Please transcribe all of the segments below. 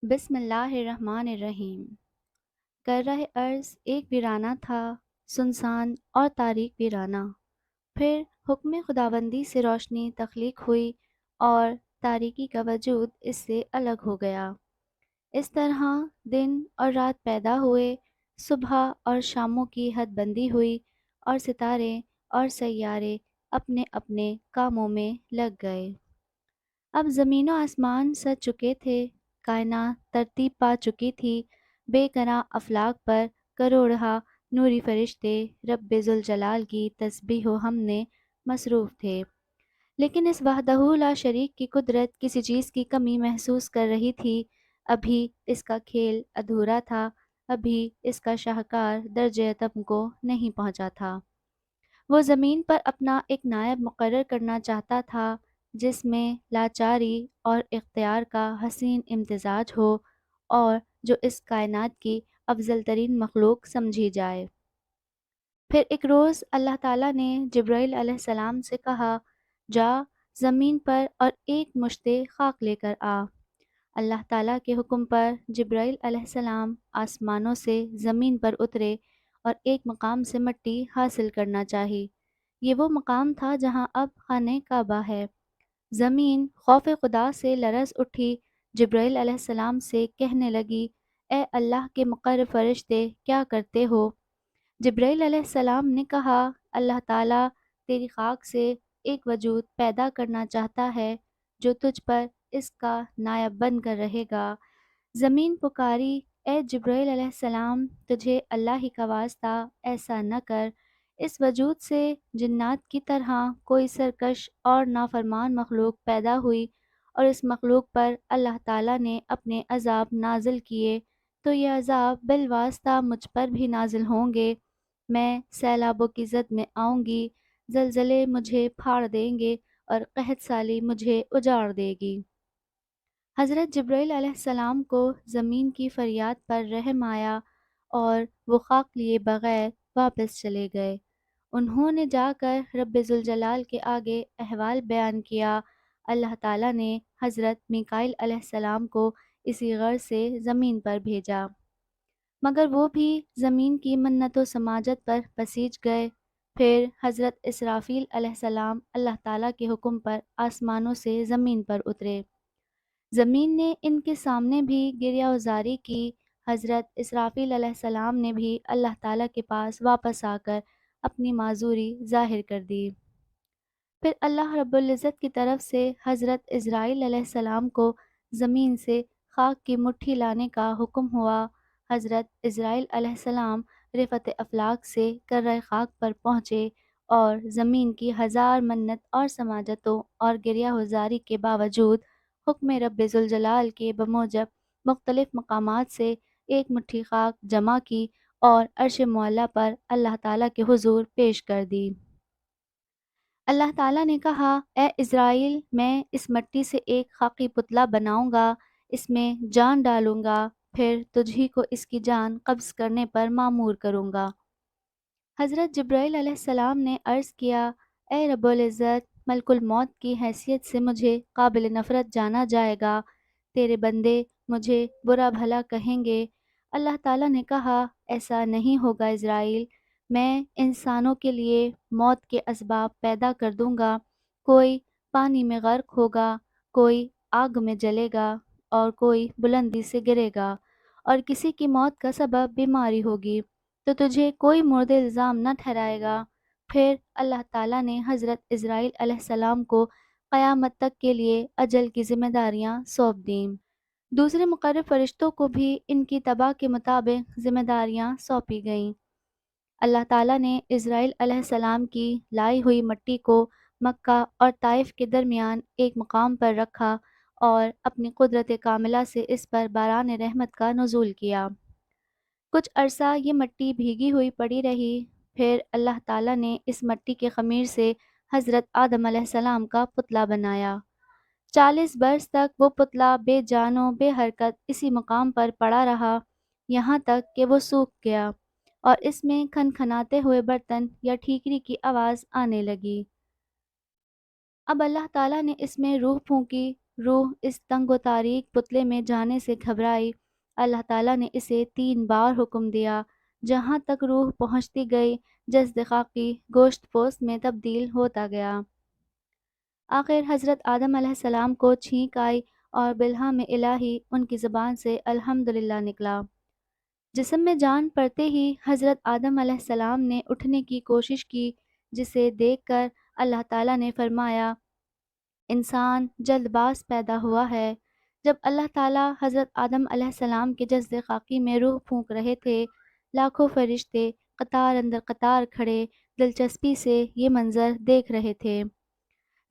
بسم اللہ الرحمن الرحیم۔ کرۂ ارض ایک ویرانہ تھا، سنسان اور تاریک ویرانہ۔ پھر حکم خداوندی سے روشنی تخلیق ہوئی اور تاریکی کا وجود اس سے الگ ہو گیا۔ اس طرح دن اور رات پیدا ہوئے، صبح اور شاموں کی حد بندی ہوئی اور ستارے اور سیارے اپنے اپنے کاموں میں لگ گئے۔ اب زمین و آسمان سج چکے تھے، کائنات ترتیب پا چکی تھی، بے گناہ افلاک پر کروڑہا نوری فرشتے رب ذوالجلال کی تسبیح و حمد میں مصروف تھے۔ لیکن اس وحدہ لا شریک کی قدرت کسی چیز کی کمی محسوس کر رہی تھی۔ ابھی اس کا کھیل ادھورا تھا، ابھی اس کا شاہکار درجہ اتم کو نہیں پہنچا تھا۔ وہ زمین پر اپنا ایک نائب مقرر کرنا چاہتا تھا، جس میں لاچاری اور اختیار کا حسین امتزاج ہو، اور جو اس کائنات کی افضل ترین مخلوق سمجھی جائے۔ پھر ایک روز اللہ تعالیٰ نے جبرائیل علیہ السلام سے کہا، جا زمین پر اور ایک مشت خاک لے کر آ۔ اللہ تعالیٰ کے حکم پر جبرائیل علیہ السلام آسمانوں سے زمین پر اترے اور ایک مقام سے مٹی حاصل کرنا چاہی۔ یہ وہ مقام تھا جہاں اب خانہ کعبہ ہے۔ زمین خوف خدا سے لرز اٹھی، جبرائیل علیہ السلام سے کہنے لگی، اے اللہ کے مقرب فرشتے، کیا کرتے ہو؟ جبرائیل علیہ السلام نے کہا، اللہ تعالیٰ تیری خاک سے ایک وجود پیدا کرنا چاہتا ہے جو تجھ پر اس کا نائب بن کر رہے گا۔ زمین پکاری، اے جبرائیل علیہ السلام، تجھے اللہ ہی کا واسطہ ایسا نہ کر۔ اس وجود سے جنات کی طرح کوئی سرکش اور نافرمان مخلوق پیدا ہوئی، اور اس مخلوق پر اللہ تعالیٰ نے اپنے عذاب نازل کیے، تو یہ عذاب بالواسطہ مجھ پر بھی نازل ہوں گے۔ میں سیلابوں کی زد میں آؤں گی، زلزلے مجھے پھاڑ دیں گے اور قحط سالی مجھے اجاڑ دے گی۔ حضرت جبرائیل علیہ السلام کو زمین کی فریاد پر رحم آیا اور وہ خاک لیے بغیر واپس چلے گئے۔ انہوں نے جا کر رب ذوالجلال کے آگے احوال بیان کیا۔ اللہ تعالیٰ نے حضرت میکائیل علیہ السلام کو اسی غرض سے زمین پر بھیجا، مگر وہ بھی زمین کی منت و سماجت پر پسیج گئے۔ پھر حضرت اسرافیل علیہ السلام اللہ تعالیٰ کے حکم پر آسمانوں سے زمین پر اترے۔ زمین نے ان کے سامنے بھی گریہ وزاری کی۔ حضرت اسرافیل علیہ السلام نے بھی اللہ تعالیٰ کے پاس واپس آ کر اپنی معذوری ظاہر کر دی۔ پھر اللہ رب العزت کی طرف سے حضرت عزرائیل علیہ السلام کو زمین سے خاک کی مٹھی لانے کا حکم ہوا۔ حضرت عزرائیل علیہ السلام رفعت افلاک سے کرۂ خاک پر پہنچے اور زمین کی ہزار منت اور سماجتوں اور گریہ وزاری کے باوجود حکم رب ذوالجلال کے بموجب مختلف مقامات سے ایک مٹھی خاک جمع کی اور عرش معلیٰ پر اللہ تعالیٰ کے حضور پیش کر دی۔ اللہ تعالیٰ نے کہا، اے عزرائیل، میں اس مٹی سے ایک خاکی پتلا بناؤں گا، اس میں جان ڈالوں گا، پھر تجھی کو اس کی جان قبض کرنے پر مامور کروں گا۔ حضرت جبرائیل علیہ السلام نے عرض کیا، اے رب العزت، ملک الموت کی حیثیت سے مجھے قابل نفرت جانا جائے گا، تیرے بندے مجھے برا بھلا کہیں گے۔ اللہ تعالیٰ نے کہا، ایسا نہیں ہوگا عزرائیل، میں انسانوں کے لیے موت کے اسباب پیدا کر دوں گا۔ کوئی پانی میں غرق ہوگا، کوئی آگ میں جلے گا، اور کوئی بلندی سے گرے گا، اور کسی کی موت کا سبب بیماری ہوگی، تو تجھے کوئی مورد الزام نہ ٹھہرائے گا۔ پھر اللہ تعالیٰ نے حضرت عزرائیل علیہ السلام کو قیامت تک کے لیے اجل کی ذمہ داریاں سونپ دیں۔ دوسرے مقرب فرشتوں کو بھی ان کی تباہ کے مطابق ذمہ داریاں سونپی گئیں۔ اللہ تعالیٰ نے عزرائیل علیہ السلام کی لائی ہوئی مٹی کو مکہ اور طائف کے درمیان ایک مقام پر رکھا اور اپنی قدرت کاملہ سے اس پر باران رحمت کا نزول کیا۔ کچھ عرصہ یہ مٹی بھیگی ہوئی پڑی رہی، پھر اللہ تعالیٰ نے اس مٹی کے خمیر سے حضرت آدم علیہ السلام کا پتلا بنایا۔ 40 برس تک وہ پتلا بے جان و بے حرکت اسی مقام پر پڑا رہا، یہاں تک کہ وہ سوکھ گیا اور اس میں کھنکھناتے ہوئے برتن یا ٹھیکری کی آواز آنے لگی۔ اب اللہ تعالیٰ نے اس میں روح پھونکی روح اس تنگ و تاریک پتلے میں جانے سے گھبرائی۔ اللہ تعالیٰ نے اسے 3 بار حکم دیا، جہاں تک روح پہنچتی گئی جسد خاکی گوشت پوست میں تبدیل ہوتا گیا۔ آخر حضرت آدم علیہ السلام کو چھینک آئی اور بالہام الہی ان کی زبان سے الحمدللہ نکلا۔ جسم میں جان پڑتے ہی حضرت آدم علیہ السلام نے اٹھنے کی کوشش کی، جسے دیکھ کر اللہ تعالیٰ نے فرمایا، انسان جلد باز پیدا ہوا ہے۔ جب اللہ تعالیٰ حضرت آدم علیہ السلام کے جسد خاکی میں روح پھونک رہے تھے، لاکھوں فرشتے قطار اندر قطار کھڑے دلچسپی سے یہ منظر دیکھ رہے تھے۔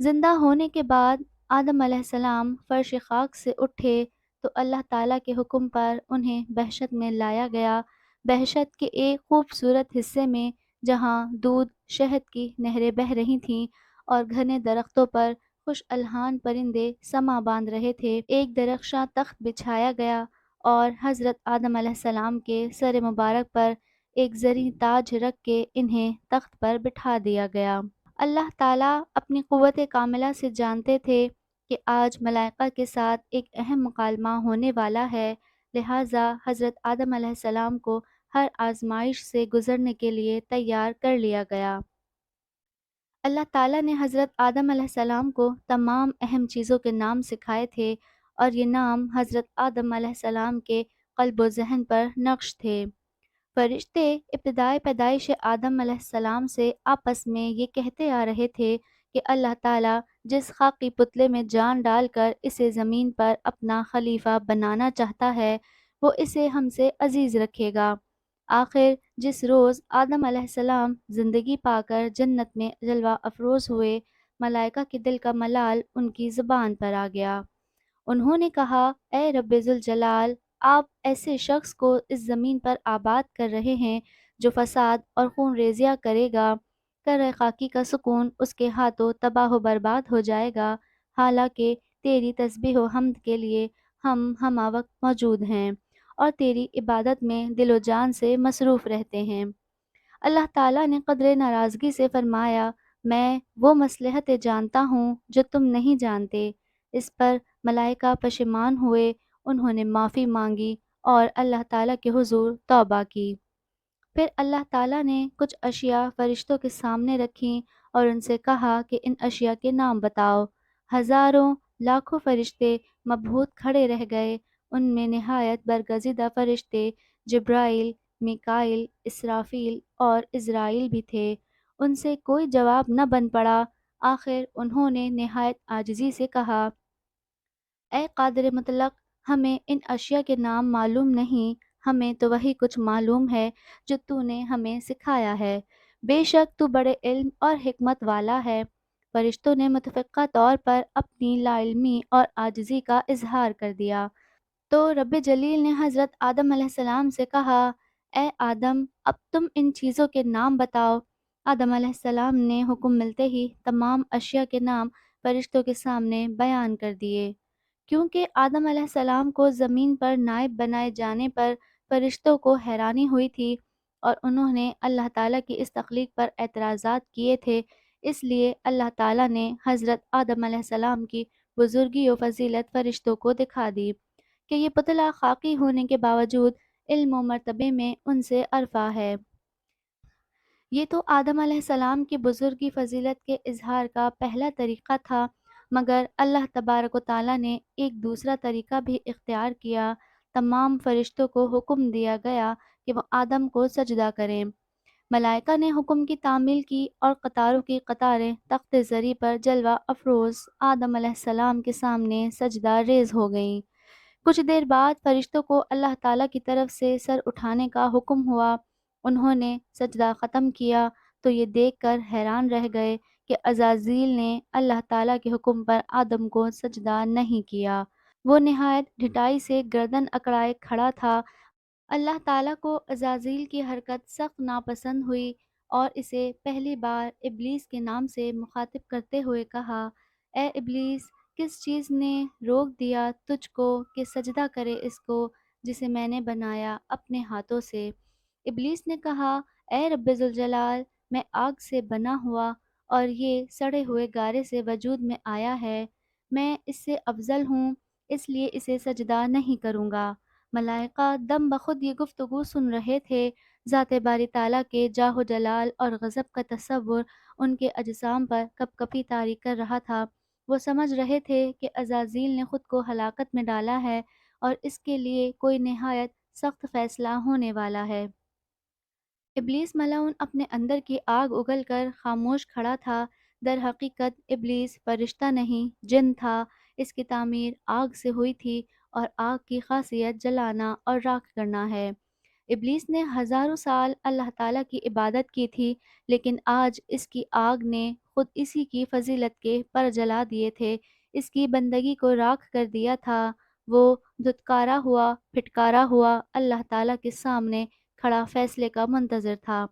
زندہ ہونے کے بعد آدم علیہ السلام فرش خاک سے اٹھے تو اللہ تعالیٰ کے حکم پر انہیں بہشت میں لایا گیا۔ بہشت کے ایک خوبصورت حصے میں جہاں دودھ شہد کی نہریں بہہ رہی تھیں اور گھنے درختوں پر خوش الحان پرندے سماں باندھ رہے تھے، ایک درخشاں تخت بچھایا گیا اور حضرت آدم علیہ السلام کے سر مبارک پر ایک زرعی تاج رکھ کے انہیں تخت پر بٹھا دیا گیا۔ اللہ تعالیٰ اپنی قوت کاملہ سے جانتے تھے کہ آج ملائکہ کے ساتھ ایک اہم مکالمہ ہونے والا ہے، لہٰذا حضرت آدم علیہ السلام کو ہر آزمائش سے گزرنے کے لیے تیار کر لیا گیا۔ اللہ تعالیٰ نے حضرت آدم علیہ السلام کو تمام اہم چیزوں کے نام سکھائے تھے اور یہ نام حضرت آدم علیہ السلام کے قلب و ذہن پر نقش تھے۔ فرشتے ابتدائے پیدائش آدم علیہ السلام سے آپس میں یہ کہتے آ رہے تھے کہ اللہ تعالیٰ جس خاکی پتلے میں جان ڈال کر اسے زمین پر اپنا خلیفہ بنانا چاہتا ہے، وہ اسے ہم سے عزیز رکھے گا۔ آخر جس روز آدم علیہ السلام زندگی پا کر جنت میں جلوہ افروز ہوئے، ملائکہ کے دل کا ملال ان کی زبان پر آ گیا۔ انہوں نے کہا، اے رب ذوالجلال، آپ ایسے شخص کو اس زمین پر آباد کر رہے ہیں جو فساد اور خون ریزیاں کرے گا، کرۂ خاکی کا سکون اس کے ہاتھوں تباہ و برباد ہو جائے گا، حالانکہ تیری تسبیح و حمد کے لیے ہم ہمہ وقت موجود ہیں اور تیری عبادت میں دل و جان سے مصروف رہتے ہیں۔ اللہ تعالیٰ نے قدر ناراضگی سے فرمایا، میں وہ مصلحتیں جانتا ہوں جو تم نہیں جانتے۔ اس پر ملائکہ پشیمان ہوئے، انہوں نے معافی مانگی اور اللہ تعالیٰ کے حضور توبہ کی۔ پھر اللہ تعالیٰ نے کچھ اشیاء فرشتوں کے سامنے رکھیں اور ان سے کہا کہ ان اشیاء کے نام بتاؤ۔ ہزاروں لاکھوں فرشتے مبہوت کھڑے رہ گئے، ان میں نہایت برگزیدہ فرشتے جبرائیل، میکائیل، اسرافیل اور عزرائیل بھی تھے۔ ان سے کوئی جواب نہ بن پڑا۔ آخر انہوں نے نہایت عاجزی سے کہا، اے قادر مطلق، ہمیں ان اشیاء کے نام معلوم نہیں، ہمیں تو وہی کچھ معلوم ہے جو تو نے ہمیں سکھایا ہے، بے شک تو بڑے علم اور حکمت والا ہے۔ فرشتوں نے متفقہ طور پر اپنی لا علمی اور عاجزی کا اظہار کر دیا۔ تو رب جلیل نے حضرت آدم علیہ السلام سے کہا، اے آدم، اب تم ان چیزوں کے نام بتاؤ۔ آدم علیہ السلام نے حکم ملتے ہی تمام اشیاء کے نام فرشتوں کے سامنے بیان کر دیے۔ کیونکہ آدم علیہ السلام کو زمین پر نائب بنائے جانے پر فرشتوں کو حیرانی ہوئی تھی اور انہوں نے اللہ تعالیٰ کی اس تخلیق پر اعتراضات کیے تھے، اس لیے اللہ تعالیٰ نے حضرت آدم علیہ السلام کی بزرگی و فضیلت فرشتوں کو دکھا دی کہ یہ پتلا خاکی ہونے کے باوجود علم و مرتبے میں ان سے ارفع ہے۔ یہ تو آدم علیہ السلام کی بزرگی فضیلت کے اظہار کا پہلا طریقہ تھا، مگر اللہ تبارک و تعالیٰ نے ایک دوسرا طریقہ بھی اختیار کیا۔ تمام فرشتوں کو حکم دیا گیا کہ وہ آدم کو سجدہ کریں۔ ملائکہ نے حکم کی تعمیل کی اور قطاروں کی قطاریں تخت زری پر جلوہ افروز آدم علیہ السلام کے سامنے سجدہ ریز ہو گئیں۔ کچھ دیر بعد فرشتوں کو اللہ تعالیٰ کی طرف سے سر اٹھانے کا حکم ہوا۔ انہوں نے سجدہ ختم کیا تو یہ دیکھ کر حیران رہ گئے کہ عزازیل نے اللہ تعالیٰ کے حکم پر آدم کو سجدہ نہیں کیا۔ وہ نہایت ڈھٹائی سے گردن اکڑائے کھڑا تھا۔ اللہ تعالیٰ کو عزازیل کی حرکت سخت ناپسند ہوئی اور اسے پہلی بار ابلیس کے نام سے مخاطب کرتے ہوئے کہا، اے ابلیس، کس چیز نے روک دیا تجھ کو کہ سجدہ کرے اس کو جسے میں نے بنایا اپنے ہاتھوں سے؟ ابلیس نے کہا، اے رب ذوالجلال، میں آگ سے بنا ہوا اور یہ سڑے ہوئے گارے سے وجود میں آیا ہے، میں اس سے افضل ہوں، اس لیے اسے سجدہ نہیں کروں گا۔ ملائکہ دم بخود یہ گفتگو سن رہے تھے۔ ذات باری تعالیٰ کے جاہ و جلال اور غضب کا تصور ان کے اجسام پر کپ کپی طاری کر رہا تھا۔ وہ سمجھ رہے تھے کہ عزازیل نے خود کو ہلاکت میں ڈالا ہے اور اس کے لیے کوئی نہایت سخت فیصلہ ہونے والا ہے۔ ابلیس ملعون اپنے اندر کی آگ اگل کر خاموش کھڑا تھا۔ در حقیقت ابلیس فرشتہ نہیں، جن تھا۔ اس کی تعمیر آگ سے ہوئی تھی اور آگ کی خاصیت جلانا اور راکھ کرنا ہے۔ ابلیس نے ہزاروں سال اللہ تعالیٰ کی عبادت کی تھی، لیکن آج اس کی آگ نے خود اسی کی فضیلت کے پر جلا دیے تھے، اس کی بندگی کو راکھ کر دیا تھا۔ وہ دھتکارا ہوا، پھٹکارا ہوا اللہ تعالیٰ کے سامنے کھڑا فیصلے کا منتظر تھا۔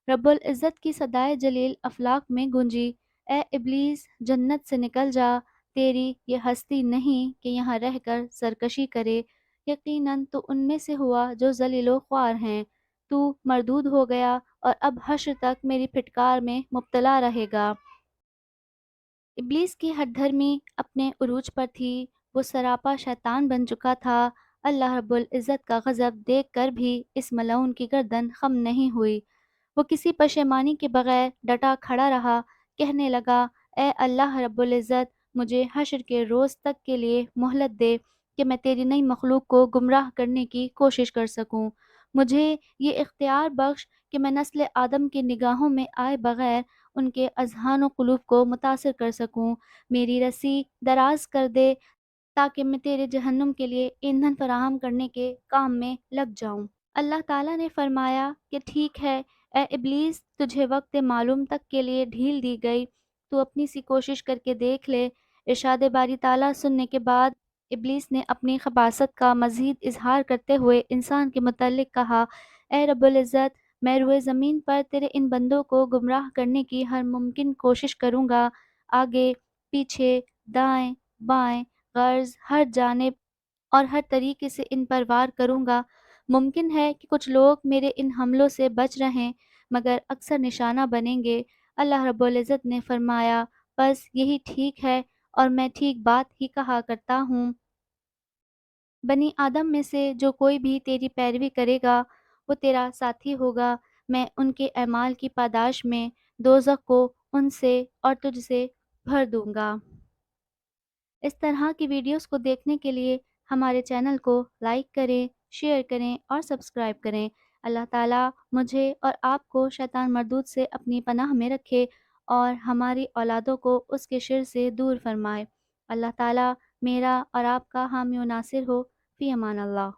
رب العزت کی صدائے جلیل افلاک میں گونجی، اے ابلیس، جنت سے نکل جا، تیری یہ ہستی نہیں کہ یہاں رہ کر سرکشی کرے۔ یقیناً تو ان میں سے ہوا جو ذلیل و خوار ہیں۔ تو مردود ہو گیا اور اب حشر تک میری پھٹکار میں مبتلا رہے گا۔ ابلیس کی ہٹ دھرمی اپنے عروج پر تھی، وہ سراپا شیطان بن چکا تھا۔ اللہ رب العزت کا غضب دیکھ کر بھی اس ملعون کی گردن خم نہیں ہوئی۔ وہ کسی پشیمانی کے بغیر ڈٹا کھڑا رہا، کہنے لگا، اے اللہ رب العزت، مجھے حشر کے روز تک کے لیے مہلت دے کہ میں تیری نئی مخلوق کو گمراہ کرنے کی کوشش کر سکوں۔ مجھے یہ اختیار بخش کہ میں نسل آدم کی نگاہوں میں آئے بغیر ان کے اذہان و قلوب کو متاثر کر سکوں۔ میری رسی دراز کر دے تاکہ میں تیرے جہنم کے لیے ایندھن فراہم کرنے کے کام میں لگ جاؤں۔ اللہ تعالیٰ نے فرمایا کہ ٹھیک ہے اے ابلیس، تجھے وقت معلوم تک کے لیے ڈھیل دی گئی، تو اپنی سی کوشش کر کے دیکھ لے۔ ارشاد باری تعالیٰ سننے کے بعد ابلیس نے اپنی خباثت کا مزید اظہار کرتے ہوئے انسان کے متعلق کہا، اے رب العزت، میں روئے زمین پر تیرے ان بندوں کو گمراہ کرنے کی ہر ممکن کوشش کروں گا، آگے پیچھے دائیں بائیں غرض ہر جانب اور ہر طریقے سے ان پر وار کروں گا۔ ممکن ہے کہ کچھ لوگ میرے ان حملوں سے بچ رہیں، مگر اکثر نشانہ بنیں گے۔ اللہ رب العزت نے فرمایا، بس یہی ٹھیک ہے اور میں ٹھیک بات ہی کہا کرتا ہوں۔ بنی آدم میں سے جو کوئی بھی تیری پیروی کرے گا وہ تیرا ساتھی ہوگا۔ میں ان کے اعمال کی پاداش میں دوزخ کو ان سے اور تجھ سے بھر دوں گا۔ اس طرح کی ویڈیوز کو دیکھنے کے لیے ہمارے چینل کو لائک کریں، شیئر کریں اور سبسکرائب کریں۔ اللہ تعالیٰ مجھے اور آپ کو شیطان مردود سے اپنی پناہ میں رکھے اور ہماری اولادوں کو اس کے شر سے دور فرمائے۔ اللہ تعالیٰ میرا اور آپ کا حامی و ناصر ہو۔ فی امان اللہ۔